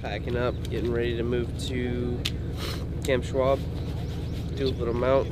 packing up, getting ready to move to Camp Schwab, do a little mount.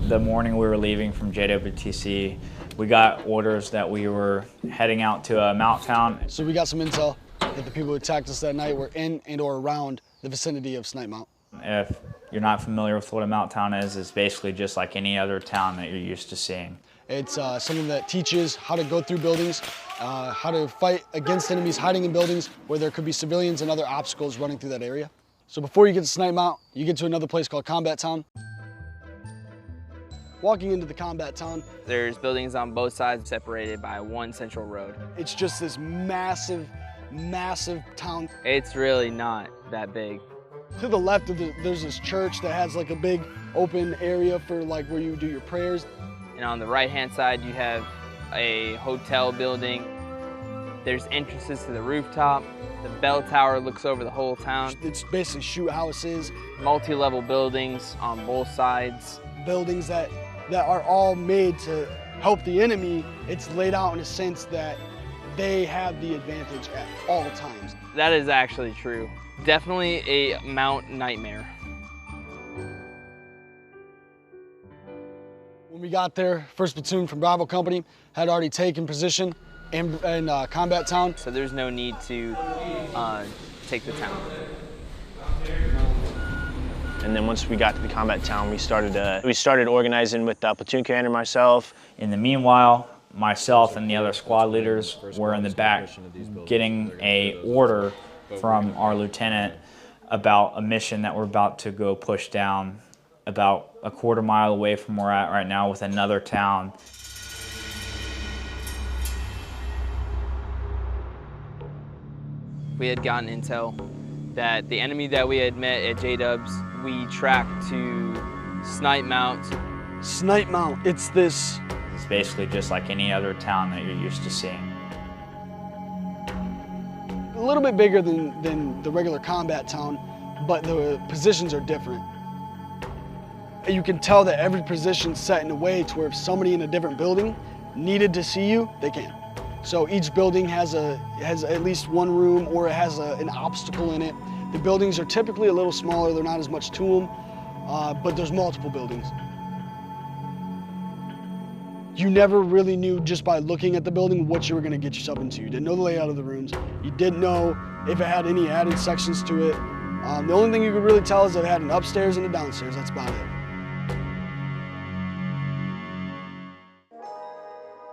The morning we were leaving from JWTC, we got orders that we were heading out to a mount town. So we got some intel that the people who attacked us that night were in and or around the vicinity of Snipe Mount. If you're not familiar with what a mount town is, it's basically just like any other town that you're used to seeing. It's something that teaches how to go through buildings, how to fight against enemies hiding in buildings where there could be civilians and other obstacles running through that area. So before you get to Snipe Mount, you get to another place called Combat Town. Walking into the Combat Town, there's buildings on both sides separated by one central road. It's just this massive, massive town. It's really not that big. To the left of there's this church that has like a big open area for like where you do your prayers. And on the right-hand side, you have a hotel building. There's entrances to the rooftop. The bell tower looks over the whole town. It's basically shoot houses. Multi-level buildings on both sides. Buildings that are all made to help the enemy. It's laid out in a sense that they have the advantage at all times. That is actually true. Definitely a mount nightmare. When we got there, 1st Platoon from Bravo Company had already taken position in Combat Town. So there's no need to take the town. And then once we got to the Combat Town, we started organizing with platoon commander myself. In the meanwhile, myself and the other squad leaders were in the back getting an order from our lieutenant about a mission that we're about to go push down about a quarter mile away from where we're at right now with another town. We had gotten intel that the enemy that we had met at J-Dubs, we tracked to Snipe Mount. Snipe Mount, it's basically just like any other town that you're used to seeing. A little bit bigger than the regular Combat Town, but the positions are different. You can tell that every position's set in a way to where if somebody in a different building needed to see you, they can. So each building has at least one room or it has an obstacle in it. The buildings are typically a little smaller, they're not as much to them, but there's multiple buildings. You never really knew just by looking at the building what you were gonna get yourself into. You didn't know the layout of the rooms. You didn't know if it had any added sections to it. The only thing you could really tell is that it had an upstairs and a downstairs, that's about it.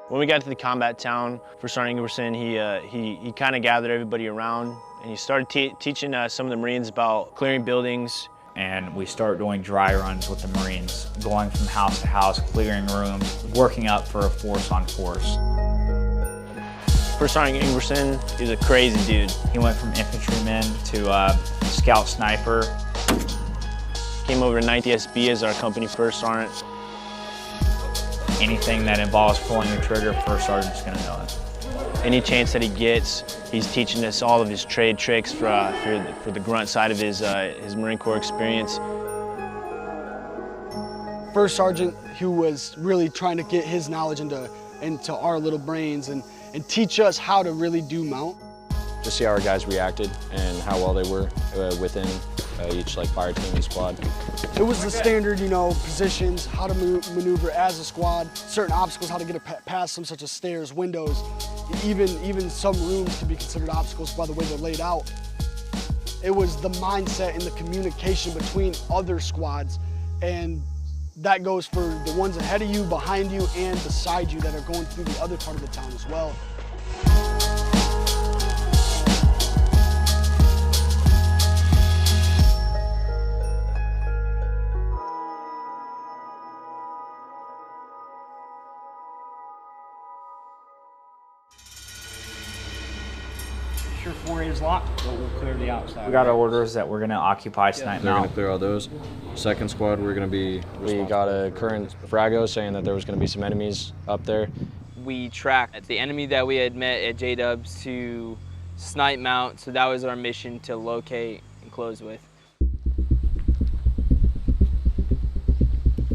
When we got to the Combat Town, First Sergeant Ingerson, he kind of gathered everybody around and he started teaching some of the Marines about clearing buildings. And we start doing dry runs with the Marines, going from house to house, clearing rooms, working up for a force on force. First Sergeant Ingerson, he's a crazy dude. He went from infantryman to scout sniper. Came over to 9th SB as our company first sergeant. Anything that involves pulling the trigger, first sergeant's gonna know it. Any chance that he gets, he's teaching us all of his trade tricks for the grunt side of his Marine Corps experience. First Sergeant, who was really trying to get his knowledge into our little brains and teach us how to really do mount. Just see how our guys reacted and how well they were within each fire team and squad. It was the standard, positions, how to maneuver as a squad, certain obstacles, how to get past them, such as stairs, windows. Even some rooms can be considered obstacles by the way they're laid out. It was the mindset and the communication between other squads, and that goes for the ones ahead of you, behind you, and beside you that are going through the other part of the town as well. Sure, 4 is locked, but we'll clear the outside. We got our orders that we're gonna occupy Snipe Mount. They're gonna clear all those. Second squad, we're gonna be. We got a current frago saying that there was gonna be some enemies up there. We tracked the enemy that we had met at J-Dubs to Snipe Mount, so that was our mission to locate and close with.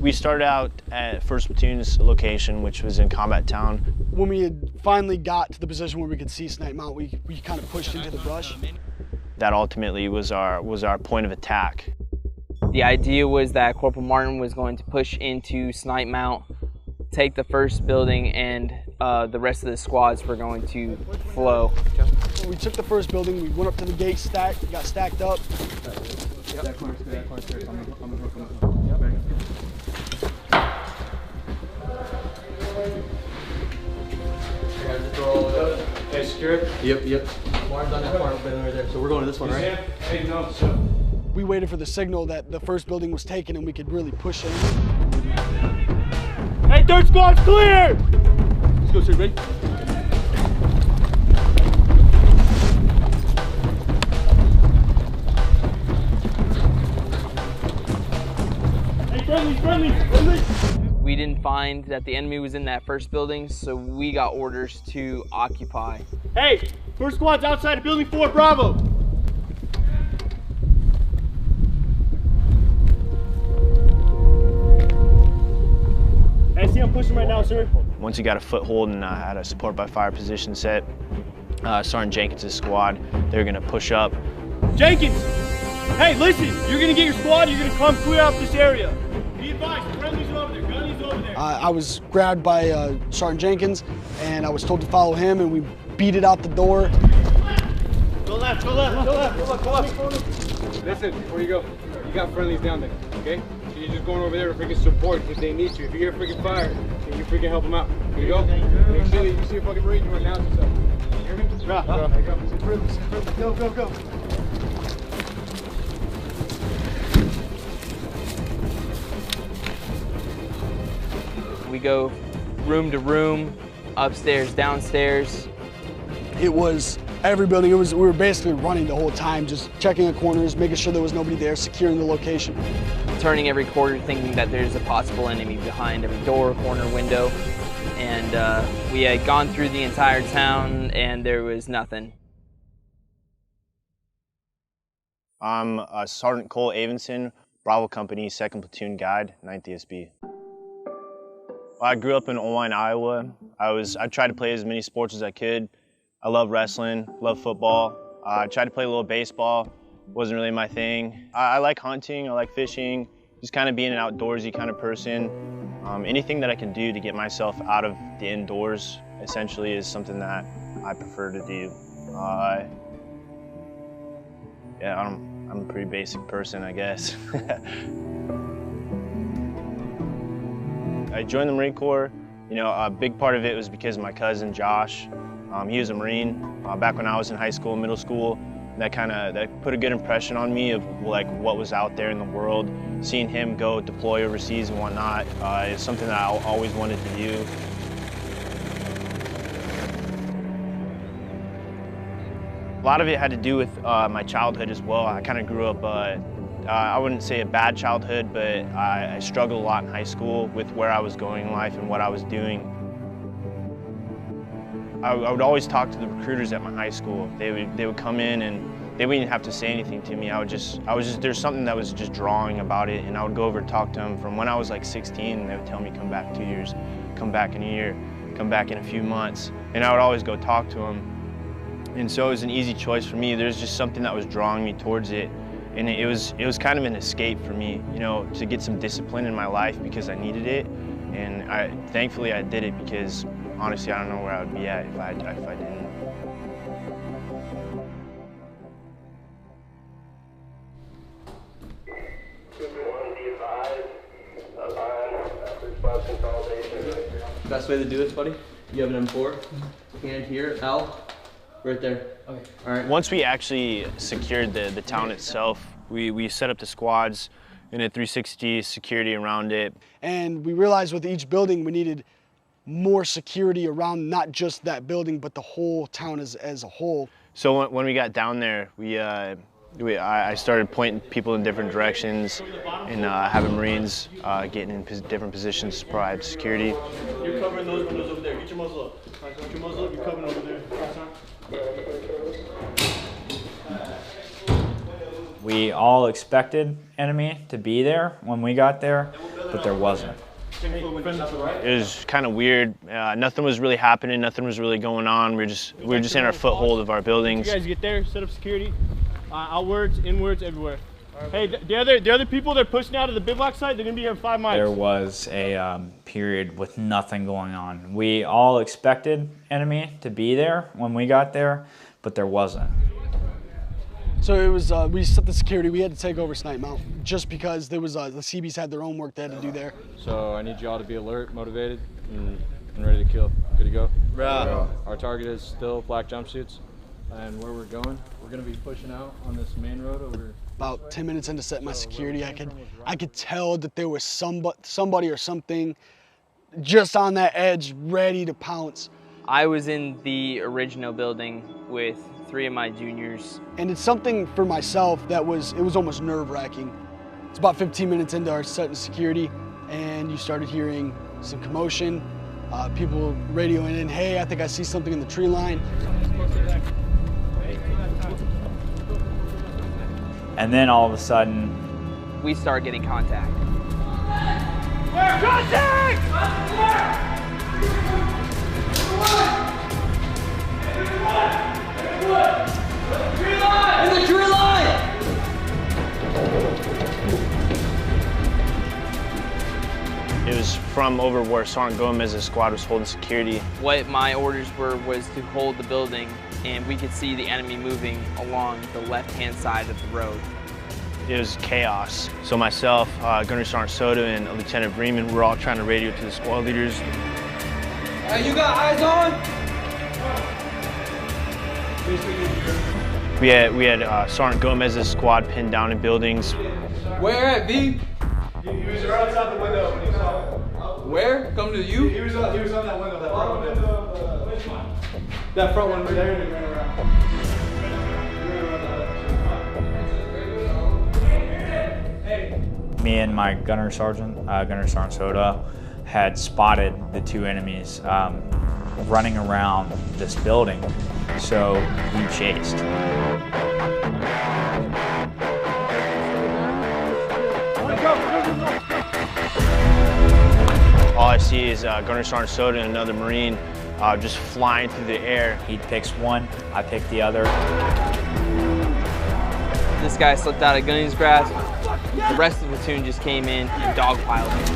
We started out at 1st Platoon's location, which was in Combat Town. When we had finally got to the position where we could see Snipe Mount, we kind of pushed into the brush. That ultimately was our point of attack. The idea was that Corporal Martin was going to push into Snipe Mount, take the first building, and the rest of the squads were going to flow. We took the first building, we went up to the gate stack, got stacked up. Okay, secure it? Yep. Martin's on that part right there. So we're going to this one, right? Hey, no, so. We waited for the signal that the first building was taken and we could really push in. Hey, 3rd squad's clear! Let's go, sir, ready? Hey, friendly! We didn't find that the enemy was in that first building, so we got orders to occupy. Hey, 1st squad's outside of building 4, Bravo! I see I'm pushing right now, sir. Once you got a foothold and had a support by fire position set, Sergeant Jenkins' squad, they were gonna push up. Jenkins! Hey, listen, you're gonna get your squad, you're gonna come clear out this area. Be advised, friendlies are over there, gunnies over there. I was grabbed by Sergeant Jenkins and I was told to follow him, and we beat it out the door. Go left. Listen, before you go, you got friendlies down there, okay? So you're just going over there to freaking support if they need you. If you hear freaking fire, then you freaking help them out. Here you go. Make sure that you see a fucking Marine, you announce yourself. You hear me? Go. We go room to room, upstairs, downstairs. It was every building. We were basically running the whole time, just checking the corners, making sure there was nobody there, securing the location. Turning every corner, thinking that there's a possible enemy behind every door, corner, window. And we had gone through the entire town and there was nothing. I'm Sergeant Cole Avenson, Bravo Company, 2nd Platoon Guide, 9th ESB. I grew up in Owine, Iowa. I tried to play as many sports as I could. I love wrestling, love football. I tried to play a little baseball, wasn't really my thing. I like hunting, I like fishing, just kind of being an outdoorsy kind of person. Anything that I can do to get myself out of the indoors, essentially, is something that I prefer to do. Yeah, I'm a pretty basic person, I guess. I joined the Marine Corps. You know, a big part of it was because of my cousin Josh. He was a Marine back when I was in high school, middle school. That put a good impression on me of like what was out there in the world. Seeing him go deploy overseas and whatnot is something that I always wanted to do. A lot of it had to do with my childhood as well. I kind of grew up, I wouldn't say a bad childhood, but I struggled a lot in high school with where I was going in life and what I was doing. I would always talk to the recruiters at my high school. They would come in and they wouldn't have to say anything to me. There's something that was just drawing about it, and I would go over and talk to them from when I was like 16, and they would tell me come back 2 years, come back in a year, come back in a few months, and I would always go talk to them. And so it was an easy choice for me. There's just something that was drawing me towards it, and it was kind of an escape for me, you know, to get some discipline in my life because I needed it, and thankfully I did it because honestly, I don't know where I would be at if I didn't. Best way to do it, buddy? You have an M4, hand here, L, right there. Okay. All right. Once we actually secured the town itself, we set up the squads in a 360 security around it. And we realized with each building we needed more security around not just that building, but the whole town as a whole. So when we got down there, I started pointing people in different directions and having Marines getting in different positions to provide security. You're covering those windows over there. Get your muzzle up. Get your muzzle up. You're covering over there. We all expected enemy to be there when we got there. but there wasn't. It was kind of weird. Nothing was really happening. Nothing was really going on. We were just in our foothold of our buildings. You guys get there, set up security, outwards, inwards, everywhere. Hey, the other people they're pushing out of the bivouac site, they're gonna be here in 5 miles. There was a period with nothing going on. We all expected enemy to be there when we got there, but there wasn't. So it was, we set the security, we had to take over Snipe Mount just because there was, the CBs had their own work they had to do there. So I need you all to be alert, motivated, and ready to kill. Good to go? Right. Our target is still black jumpsuits. And where we're going, we're gonna be pushing out on this main road over. About 10 minutes into setting my security, I could tell that there was somebody or something just on that edge, ready to pounce. I was in the original building with 3 of my juniors. And it's something for myself that it was almost nerve-wracking. It's about 15 minutes into our setting security, and you started hearing some commotion, people radioing in, hey, I think I see something in the tree line. And then all of a sudden, we start getting contact. Contact! In the tree line! It was from over where Sergeant Gomez's squad was holding security. What my orders were was to hold the building, and we could see the enemy moving along the left-hand side of the road. It was chaos. So myself, Gunnery Sergeant Soda, and Lieutenant Bremen, we're all trying to radio to the squad leaders. You got eyes on? We had Sergeant Gomez's squad pinned down in buildings. Where at, V? He was right outside the window when he saw it. Where? Come to you? He was on that window, that front window. Which one? That front one right there, and he ran around. me and my gunner sergeant, Gunner Sergeant Soda, had spotted the 2 enemies running around this building, so we chased. All I see is Gunner Sergeant Soda and another Marine just flying through the air. He picks one, I pick the other. This guy slipped out of Gunny's grasp. The rest of the platoon just came in and dogpiled him.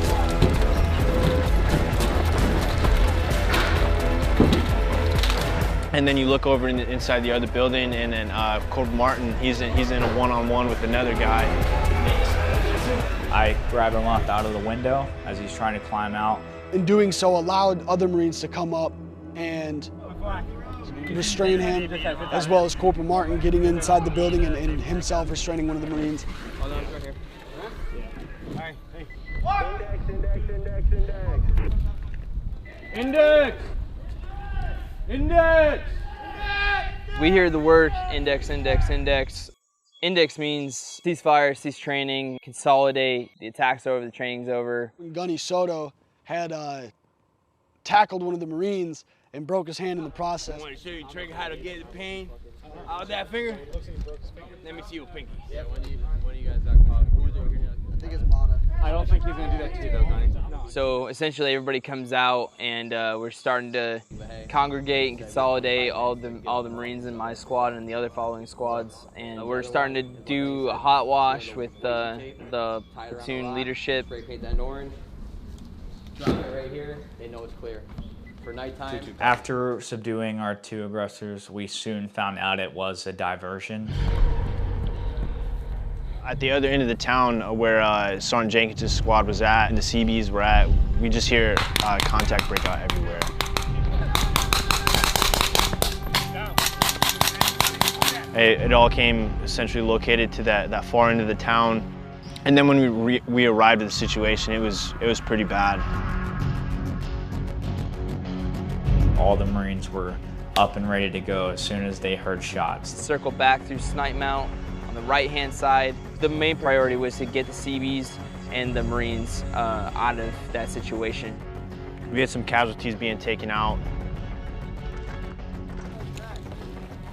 And then you look over inside the other building, and then Corporal Martin, he's in a one-on-one with another guy. I grab him up out of the window as he's trying to climb out. In doing so, allowed other Marines to come up and restrain him, as well as Corporal Martin getting inside the building and himself restraining one of the Marines. Hold on, right here. All right, hey. Index! Index! We hear the word index, index, index. Index means cease fire, cease training, consolidate, the attack's over, the training's over. Gunny Soto had tackled one of the Marines and broke his hand in the process. I want to show you a trick how to get the pain out of that finger. Let me see your pinky. Yeah, when you guys got caught, who's over here? I think it's Mata. I don't think he's going to do that to you though, Gunny. So essentially everybody comes out and we're starting to congregate and consolidate all the Marines in my squad and the other following squads. And we're starting to do a hot wash with the platoon leadership. Spray paint that in orange. Drop it right here. They know it's clear. For nighttime. After subduing our 2 aggressors, we soon found out it was a diversion. At the other end of the town where Sergeant Jenkins' squad was at and the CBs were at, we just hear contact break out everywhere. It all came essentially located to that far end of the town. And then when we arrived at the situation, it was pretty bad. All the Marines were up and ready to go as soon as they heard shots. Circle back through Snipe Mount on the right-hand side. The main priority was to get the CBs and the Marines out of that situation. We had some casualties being taken out.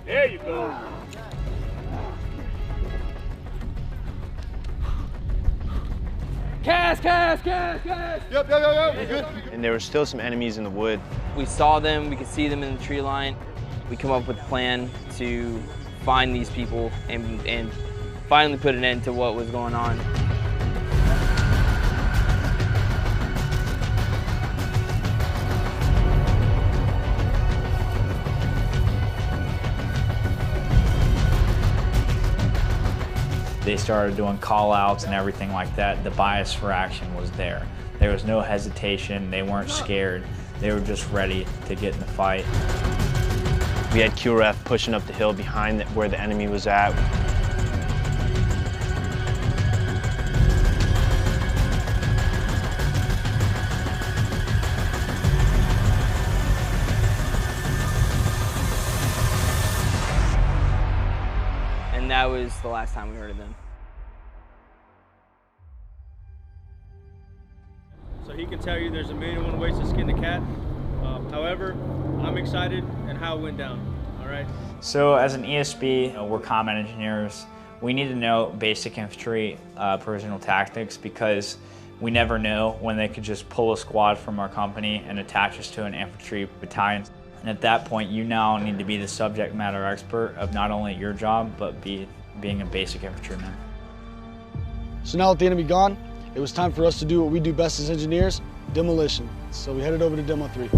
There you go. Cast! Yep. Good. And there were still some enemies in the wood. We saw them, we could see them in the tree line. We come up with a plan to find these people and finally put an end to what was going on. They started doing call-outs and everything like that. The bias for action was there. There was no hesitation. They weren't scared. They were just ready to get in the fight. We had QRF pushing up the hill behind where the enemy was at. And that was the last time we heard of them. So he can tell you there's 1,000,001 ways to skin the cat. However, I'm excited and how it went down, all right? So as an ESB, we're combat engineers. We need to know basic infantry provisional tactics because we never know when they could just pull a squad from our company and attach us to an infantry battalion. And at that point, you now need to be the subject matter expert of not only your job, but being a basic infantryman. So now with the enemy gone, it was time for us to do what we do best as engineers, demolition. So we headed over to Demo 3.